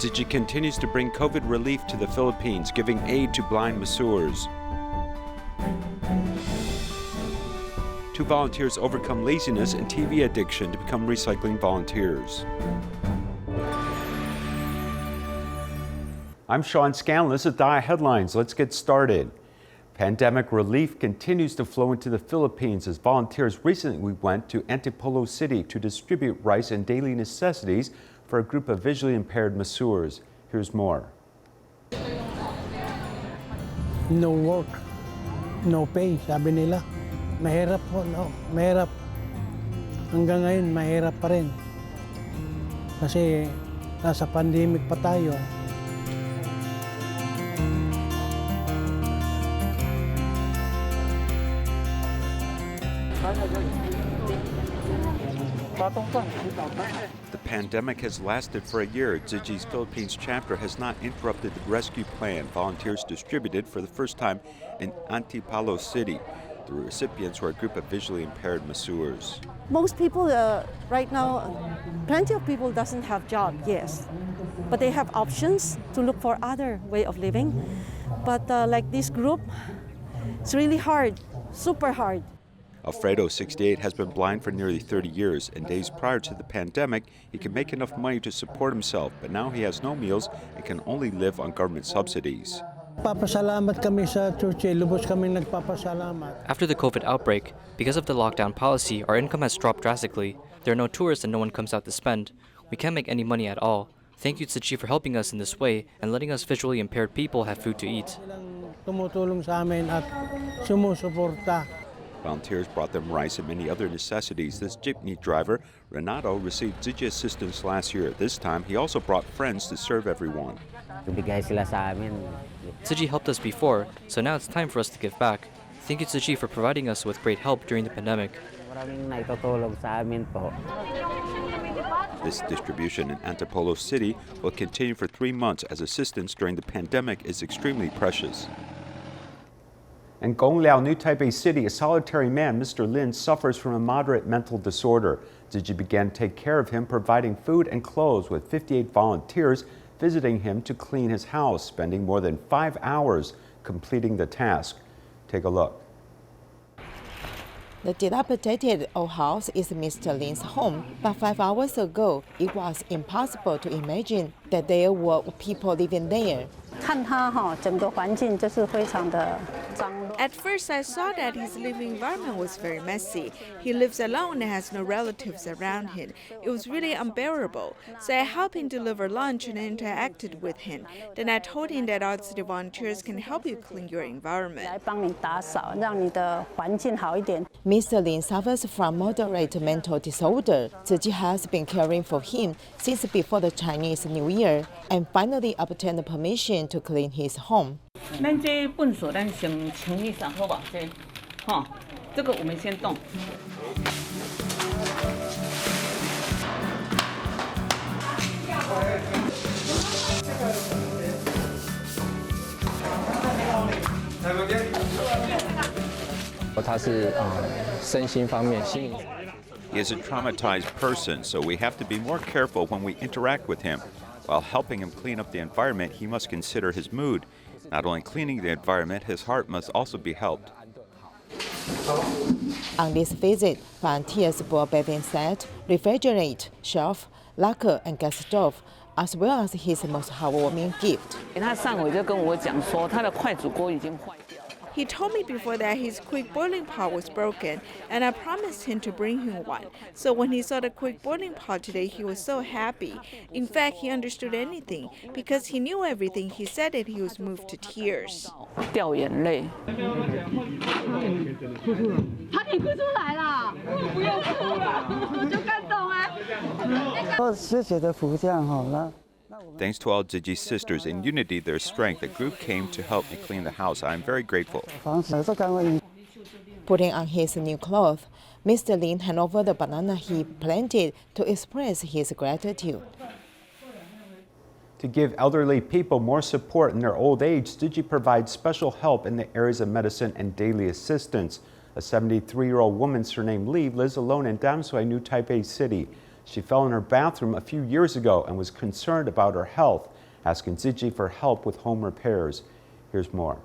Tzu Chi continues to bring COVID relief to the Philippines, giving aid to blind masseurs. 2 volunteers overcome laziness and TV addiction to become recycling volunteers. I'm Sean Scanlan. This is DaAi Headlines. Let's get started. Pandemic relief continues to flow into the Philippines as volunteers recently went to Antipolo City to distribute rice and daily necessities for a group of visually impaired masseurs. Here's more. No work, no pay, sabi nila. Mahirap po, no? Mahirap. Hanggang ngayon, mahirap pa rin. Kasi nasa pandemic pa tayo. The pandemic has lasted for a year. Tzu Chi's Philippines chapter has not interrupted the rescue plan volunteers distributed for the first time in Antipolo City. The recipients were a group of visually impaired masseurs. Most people right now, plenty of people doesn't have job, yes, but they have options to look for other way of living. But like this group, it's really hard, super hard. Alfredo, 68, has been blind for nearly 30 years, and days prior to the pandemic, he could make enough money to support himself, but now he has no meals and can only live on government subsidies. Papasalamat kami sa Tzu Chi, lubos kami nagpapasalamat. After the COVID outbreak, because of the lockdown policy, our income has dropped drastically. There are no tourists and no one comes out to spend. We can't make any money at all. Thank you, Tzu Chi, for helping us in this way and letting us visually impaired people have food to eat. Tumutulong sa amin at sumusuporta. Volunteers brought them rice and many other necessities. This jeepney driver, Renato, received Tzu Chi assistance last year. This time, he also brought friends to serve everyone. Tzu Chi helped us before, so now it's time for us to give back. Thank you, Tzu Chi, for providing us with great help during the pandemic. This distribution in Antipolo City will continue for 3 months as assistance during the pandemic is extremely precious. In Gongliao, New Taipei City, a solitary man, Mr. Lin, suffers from a moderate mental disorder. Tzu Chi began to take care of him, providing food and clothes with 58 volunteers visiting him to clean his house, spending more than 5 hours completing the task. Take a look. The dilapidated old house is Mr. Lin's home, but 5 hours ago, it was impossible to imagine that there were people living there. At first, I saw that his living environment was very messy. He lives alone and has no relatives around him. It was really unbearable. So I helped him deliver lunch and interacted with him. Then I told him that our city volunteers can help you clean your environment. Mr. Lin suffers from moderate mental disorder. Tzu Chi has been caring for him since before the Chinese New Year and finally obtained permission to clean his home. He is a traumatized person, so we have to be more careful when we interact with him. While helping him clean up the environment, he must consider his mood. Not only cleaning the environment, his heart must also be helped. On this visit, volunteers brought bathing set, refrigerator, shelf, locker, and gas stove, as well as his most heartwarming gift. He told me before that his quick boiling pot was broken, and I promised him to bring him one. So when he saw the quick boiling pot today, he was so happy. In fact, he understood anything. Because he knew everything, he said that he was moved to tears. Thanks to all Tzu Chi's sisters, in unity their strength, the group came to help me clean the house. I am very grateful. Putting on his new clothes, Mr. Lin handed over the banana he planted to express his gratitude. To give elderly people more support in their old age, Tzu Chi provides special help in the areas of medicine and daily assistance. A 73-year-old woman surnamed Li lives alone in Tamsui, New Taipei City. She fell in her bathroom a few years ago and was concerned about her health, asking Tzu Chi for help with home repairs. Here's more.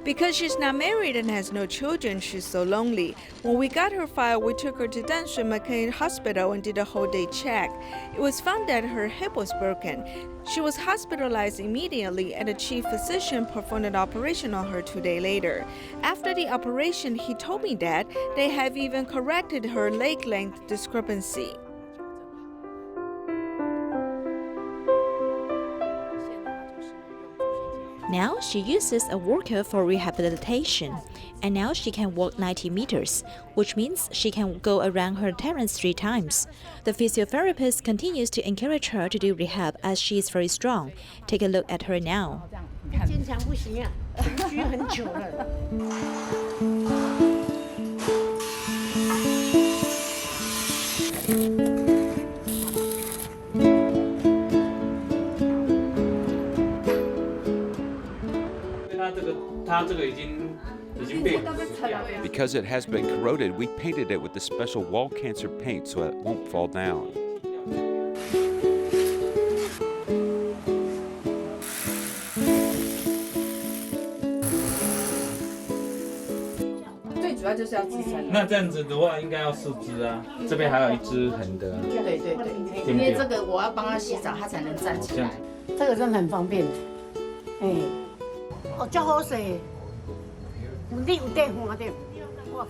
Because she's not married and has no children, she's so lonely. When we got her file, we took her to Tamsui Hospital and did a whole day check. It was found that her hip was broken. She was hospitalized immediately, and the chief physician performed an operation on her 2 days later. After the operation, he told me that they have even corrected her leg length discrepancy. Now she uses a walker for rehabilitation, and now she can walk 90 meters, which means she can go around her terrace 3 times. The physiotherapist continues to encourage her to do rehab as she is very strong. Take a look at her now. Because it has been corroded, we painted it with the special wall cancer paint so it won't fall down.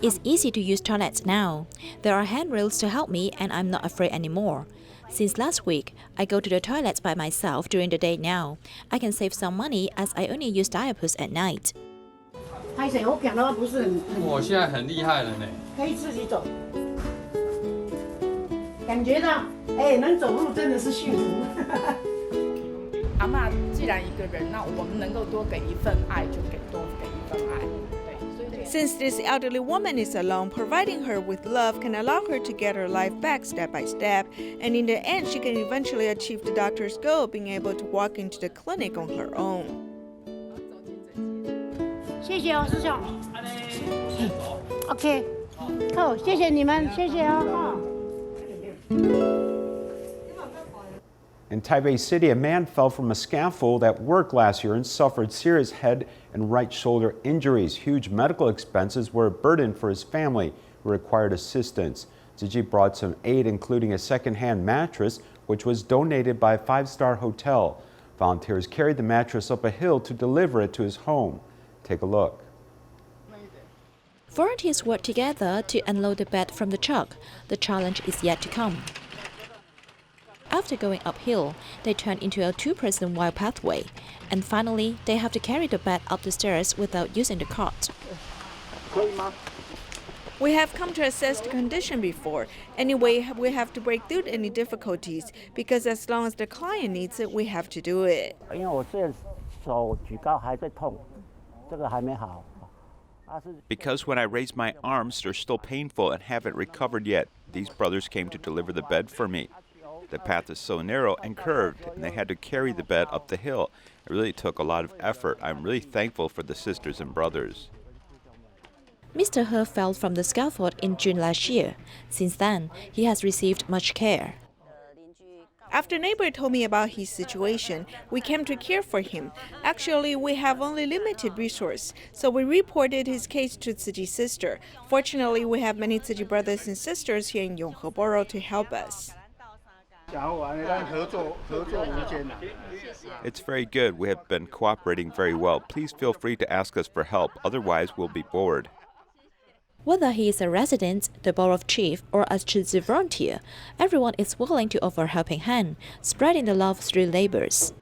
It's easy to use toilets now. There are handrails to help me, and I'm not afraid anymore. Since last week, I go to the toilets by myself during the day now. I can save some money as I only use diapers at night. I'm Since this elderly woman is alone, providing her with love can allow her to get her life back step by step, and in the end, she can eventually achieve the doctor's goal of being able to walk into the clinic on her own. OK， 好，谢谢你们，谢谢哦。 In Taipei City, a man fell from a scaffold at work last year and suffered serious head and right shoulder injuries. Huge medical expenses were a burden for his family, who required assistance. Tzu Chi brought some aid, including a second-hand mattress, which was donated by a 5-star hotel. Volunteers carried the mattress up a hill to deliver it to his home. Take a look. Volunteers work together to unload the bed from the truck. The challenge is yet to come. After going uphill, they turn into a 2-person wide pathway, and finally, they have to carry the bed up the stairs without using the cart. We have come to assess the condition before. Anyway, we have to break through any difficulties, because as long as the client needs it, we have to do it. Because when I raise my arms, they're still painful and haven't recovered yet. These brothers came to deliver the bed for me. The path is so narrow and curved, and they had to carry the bed up the hill. It really took a lot of effort. I'm really thankful for the sisters and brothers. Mr. He fell from the scaffold in June last year. Since then, he has received much care. After a neighbor told me about his situation, we came to care for him. Actually, we have only limited resources, so we reported his case to Tzu Chi's sister. Fortunately, we have many Tzu Chi brothers and sisters here in Yonghe Borough to help us. It's very good. We have been cooperating very well. Please feel free to ask us for help. Otherwise, we'll be bored. Whether he is a resident, the borough chief, or a Tzu Chi volunteer, everyone is willing to offer a helping hand, spreading the love through labors.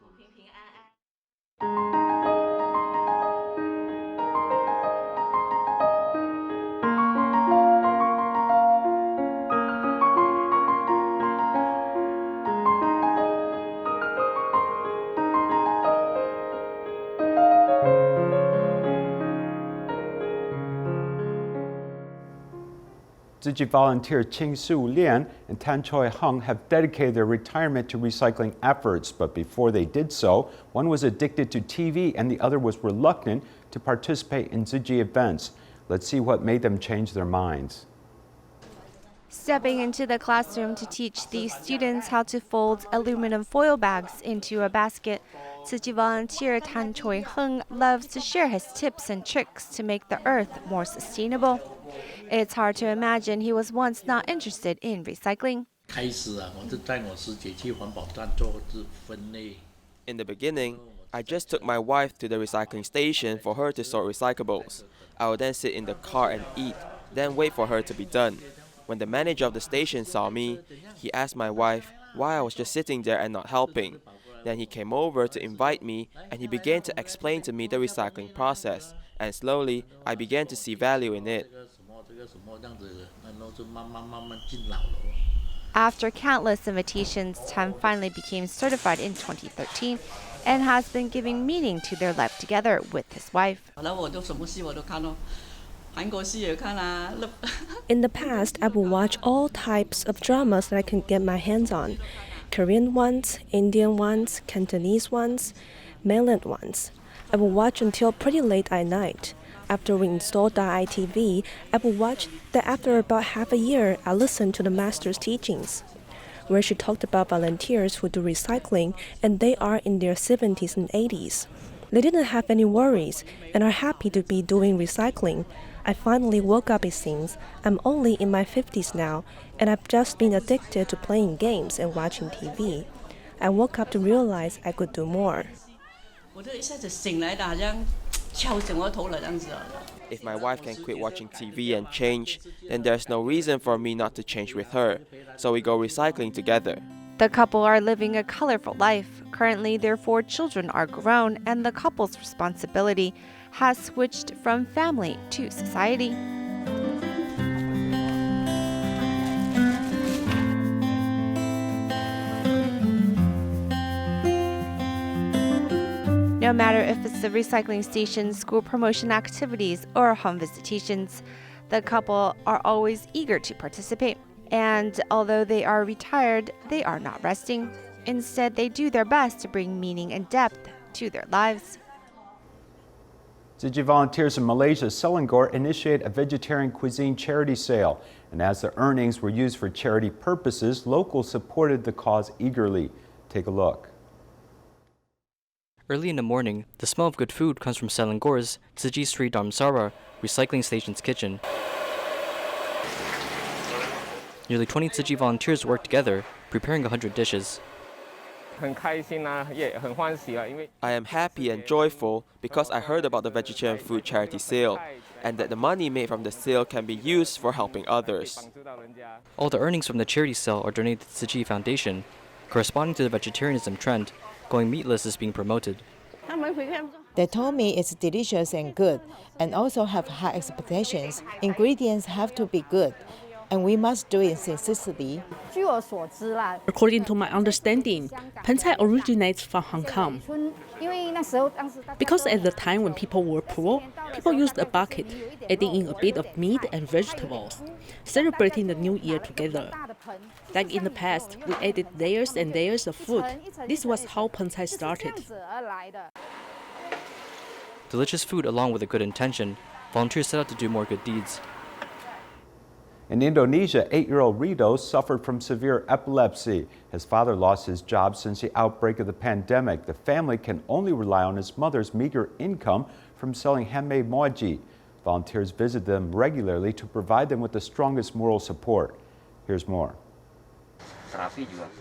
Tzu Tzu Chi volunteer Su Lian and Tamsui Hung have dedicated their retirement to recycling efforts, but before they did so, one was addicted to TV and the other was reluctant to participate in Tzu Chi events. Let's see what made them change their minds. Stepping into the classroom to teach these students how to fold aluminum foil bags into a basket, Tzu Chi volunteer Tan Choi Hung loves to share his tips and tricks to make the earth more sustainable. It's hard to imagine he was once not interested in recycling. In the beginning, I just took my wife to the recycling station for her to sort recyclables. I would then sit in the car and eat, then wait for her to be done. When the manager of the station saw me, he asked my wife why I was just sitting there and not helping. Then he came over to invite me and he began to explain to me the recycling process, and slowly I began to see value in it. After countless invitations, Tam finally became certified in 2013 and has been giving meaning to their life together with his wife. In the past, I would watch all types of dramas that I can get my hands on. Korean ones, Indian ones, Cantonese ones, mainland ones. I would watch until pretty late at night. After we installed DaAi TV, I would watch that after about half a year, I listened to the master's teachings, where she talked about volunteers who do recycling and they are in their 70s and 80s. They didn't have any worries and are happy to be doing recycling. I finally woke up, it seems. I'm only in my 50s now, and I've just been addicted to playing games and watching TV. I woke up to realize I could do more. If my wife can quit watching TV and change, then there's no reason for me not to change with her. So we go recycling together. The couple are living a colorful life. Currently, their 4 children are grown, and the couple's responsibility has switched from family to society. No matter if it's the recycling station, school promotion activities, or home visitations, the couple are always eager to participate. And although they are retired, they are not resting. Instead, they do their best to bring meaning and depth to their lives. Tzu Chi volunteers in Malaysia, Selangor, initiate a vegetarian cuisine charity sale. And as the earnings were used for charity purposes, locals supported the cause eagerly. Take a look. Early in the morning, the smell of good food comes from Selangor's Tzu Chi Street Dharmsara recycling station's kitchen. Nearly 20 Tzu Chi volunteers work together, preparing 100 dishes. I am happy and joyful because I heard about the vegetarian food charity sale, and that the money made from the sale can be used for helping others. All the earnings from the charity sale are donated to the Tzu Chi Foundation. Corresponding to the vegetarianism trend, going meatless is being promoted. They told me it's delicious and good, and also have high expectations. Ingredients have to be good, and we must do it sincerely. According to my understanding, Pad Thai originates from Hong Kong. Because at the time when people were poor, people used a bucket, adding in a bit of meat and vegetables, celebrating the new year together. Like in the past, we added layers and layers of food. This was how Pad Thai started. Delicious food along with a good intention, volunteers set out to do more good deeds. In Indonesia, 8-year-old Rito suffered from severe epilepsy. His father lost his job since the outbreak of the pandemic. The family can only rely on his mother's meager income from selling handmade mochi. Volunteers visit them regularly to provide them with the strongest moral support. Here's more.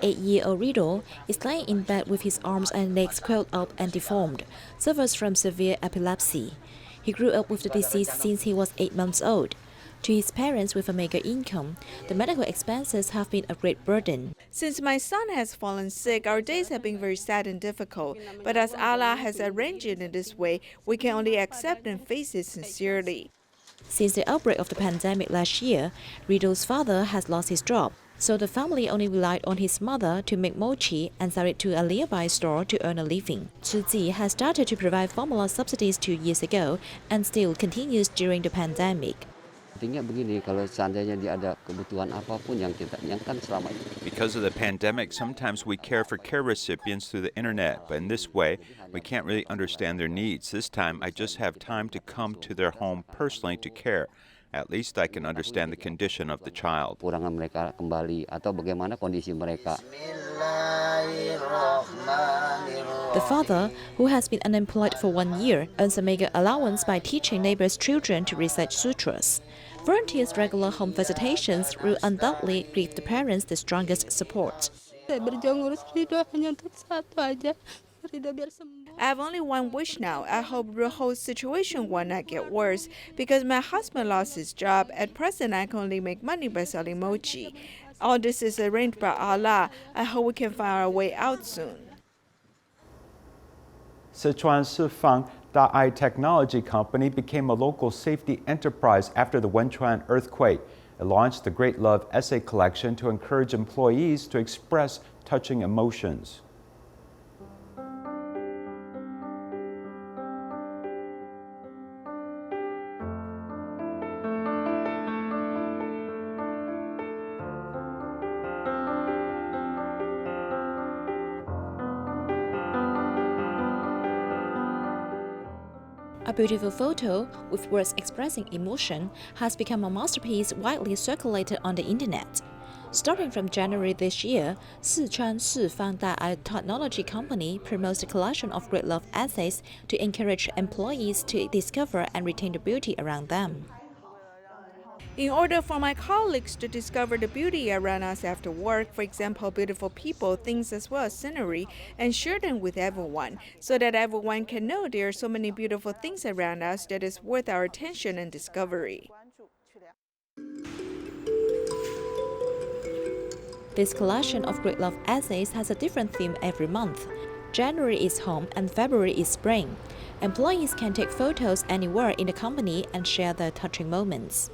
8-year-old Rito is lying in bed with his arms and legs curled up and deformed, suffers from severe epilepsy. He grew up with the disease since he was 8 months old. To his parents with a meager income, the medical expenses have been a great burden. Since my son has fallen sick, our days have been very sad and difficult. But as Allah has arranged it in this way, we can only accept and face it sincerely. Since the outbreak of the pandemic last year, Rito's father has lost his job. So the family only relied on his mother to make mochi and sell it to a nearby store to earn a living. Tzu Chi has started to provide formula subsidies 2 years ago and still continues during the pandemic. Because of the pandemic, sometimes we care for care recipients through the internet, but in this way, we can't really understand their needs. This time, I just have time to come to their home personally to care. At least I can understand the condition of the child. The father, who has been unemployed for 1 year, earns a meager allowance by teaching neighbors' children to recite sutras. Volunteers' regular home visitations will undoubtedly give the parents the strongest support. I have only one wish now. I hope the whole situation will not get worse, because my husband lost his job. At present, I can only make money by selling mochi. All this is arranged by Allah. I hope we can find our way out soon. Sichuan Sifang DaAi Technology Company became a local safety enterprise after the Wenchuan earthquake. It launched the Great Love essay collection to encourage employees to express touching emotions. A beautiful photo with words expressing emotion has become a masterpiece widely circulated on the internet. Starting from January this year, Sichuan Sifang DaAi Technology Company promotes a collection of great love essays to encourage employees to discover and retain the beauty around them. In order for my colleagues to discover the beauty around us after work, for example, beautiful people, things as well as scenery, and share them with everyone, so that everyone can know there are so many beautiful things around us that is worth our attention and discovery. This collection of great love essays has a different theme every month. January is home and February is spring. Employees can take photos anywhere in the company and share their touching moments.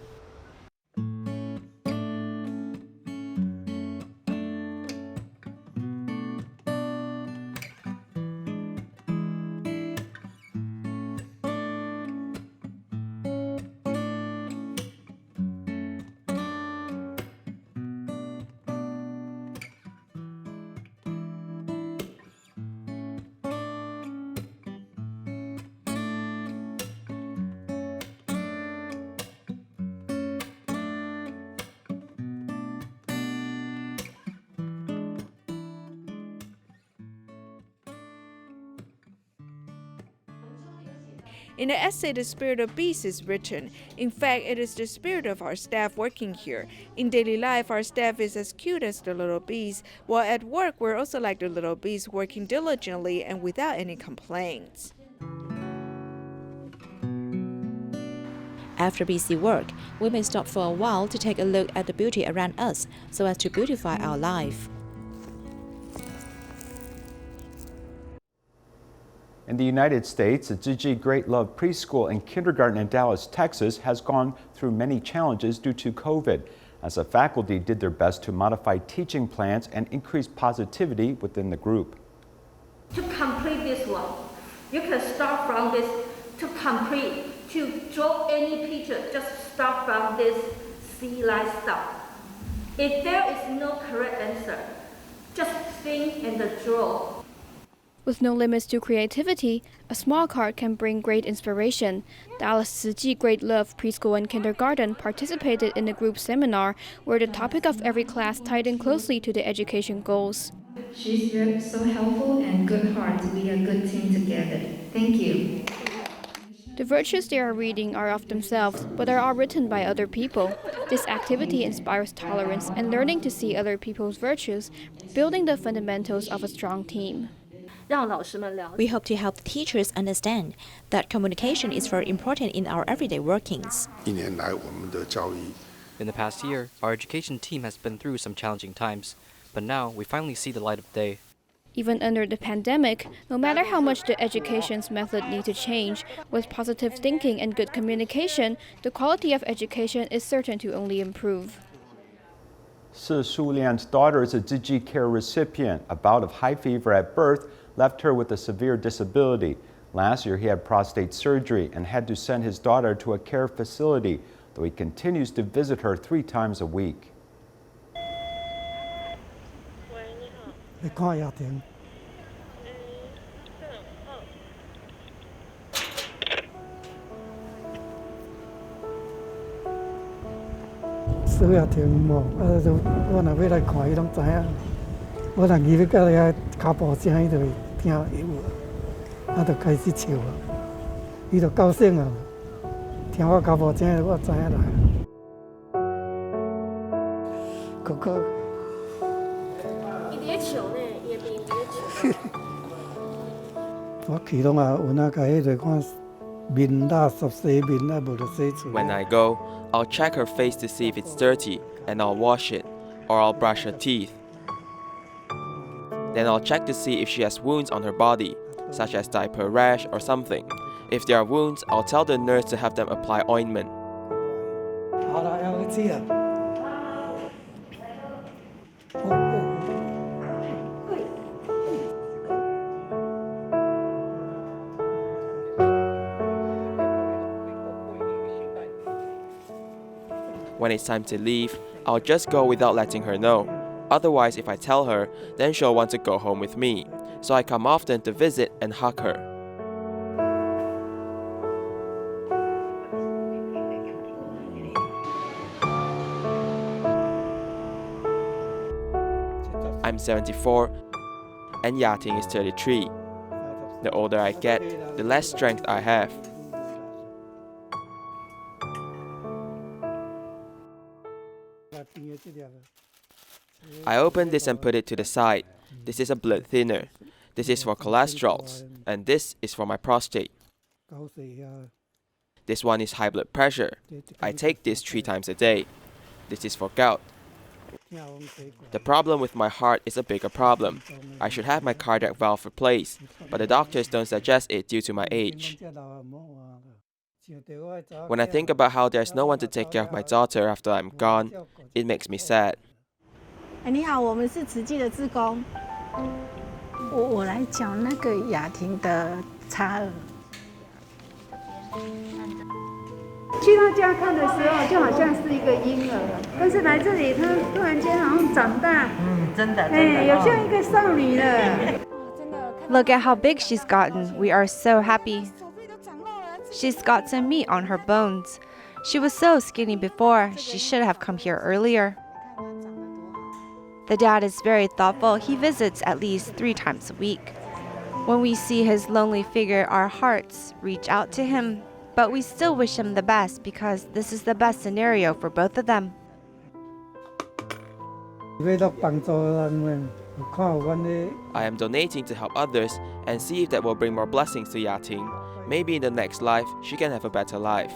In the essay, the spirit of bees is written. In fact, it is the spirit of our staff working here. In daily life, our staff is as cute as the little bees, while at work, we're also like the little bees, working diligently and without any complaints. After busy work, we may stop for a while to take a look at the beauty around us so as to beautify our life. In the United States, the Tzu Chi Great Love Preschool and Kindergarten in Dallas, Texas has gone through many challenges due to COVID, as the faculty did their best to modify teaching plans and increase positivity within the group. To complete this one, you can start from this to complete, to draw any picture, just start from this sea-like stuff. If there is no correct answer, just think and draw. With no limits to creativity, a small card can bring great inspiration. Dallas Tzu Chi Great Love Preschool and Kindergarten participated in a group seminar where the topic of every class tied in closely to the education goals. She's so helpful and good heart. We are a good team together. Thank you. The virtues they are reading are of themselves, but are all written by other people. This activity inspires tolerance and learning to see other people's virtues, building the fundamentals of a strong team. We hope to help the teachers understand that communication is very important in our everyday workings. In the past year, our education team has been through some challenging times, but now we finally see the light of day. Even under the pandemic, no matter how much the education's method need to change, with positive thinking and good communication, the quality of education is certain to only improve. Si Shulian's daughter is a Tzu Chi care recipient. A bout of high fever at birth left her with a severe disability. Last year, he had prostate surgery and had to send his daughter to a care facility. though he continues to visit her 3 times a week. 你看家庭。小家庭无，我若要来看，伊拢知影。我若伊要到遐脚步声，伊就会听有，就开始笑啊。伊就高兴啊，听我脚步声，我知影来。哥哥。 When I go, I'll check her face to see if it's dirty, and I'll wash it, or I'll brush her teeth. Then I'll check to see if she has wounds on her body, such as diaper rash or something. If there are wounds, I'll tell the nurse to have them apply ointment. When it's time to leave, I'll just go without letting her know. Otherwise, if I tell her, then she'll want to go home with me. So I come often to visit and hug her. I'm 74 and Yating is 33. The older I get, the less strength I have. I open this and put it to the side. This is a blood thinner. This is for cholesterols, and this is for my prostate. This one is high blood pressure. I take this 3 times a day. This is for gout. The problem with my heart is a bigger problem. I should have my cardiac valve replaced, but the doctors don't suggest it due to my age. When I think about how there's no one to take care of my daughter after I'm gone, it makes me sad. 你好，我们是慈济的志工。我来讲那个雅婷的差额。去他家看的时候，就好像是一个婴儿，但是来这里，他突然间好像长大。真的，有像一个少女了。 Look at how big she's gotten. We are so happy. She's got some meat on her bones. She was so skinny before. She should have come here earlier. The dad is very thoughtful. He visits at least 3 times a week. When we see his lonely figure, our hearts reach out to him. But we still wish him the best because this is the best scenario for both of them. I am donating to help others and see if that will bring more blessings to Yating. Maybe in the next life, she can have a better life.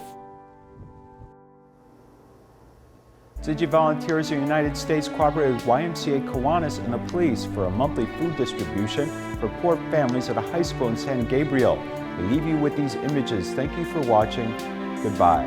Tzu Chi volunteers in the United States cooperated with YMCA Kiwanis and the police for a monthly food distribution for poor families at a high school in San Gabriel. We leave you with these images. Thank you for watching. Goodbye.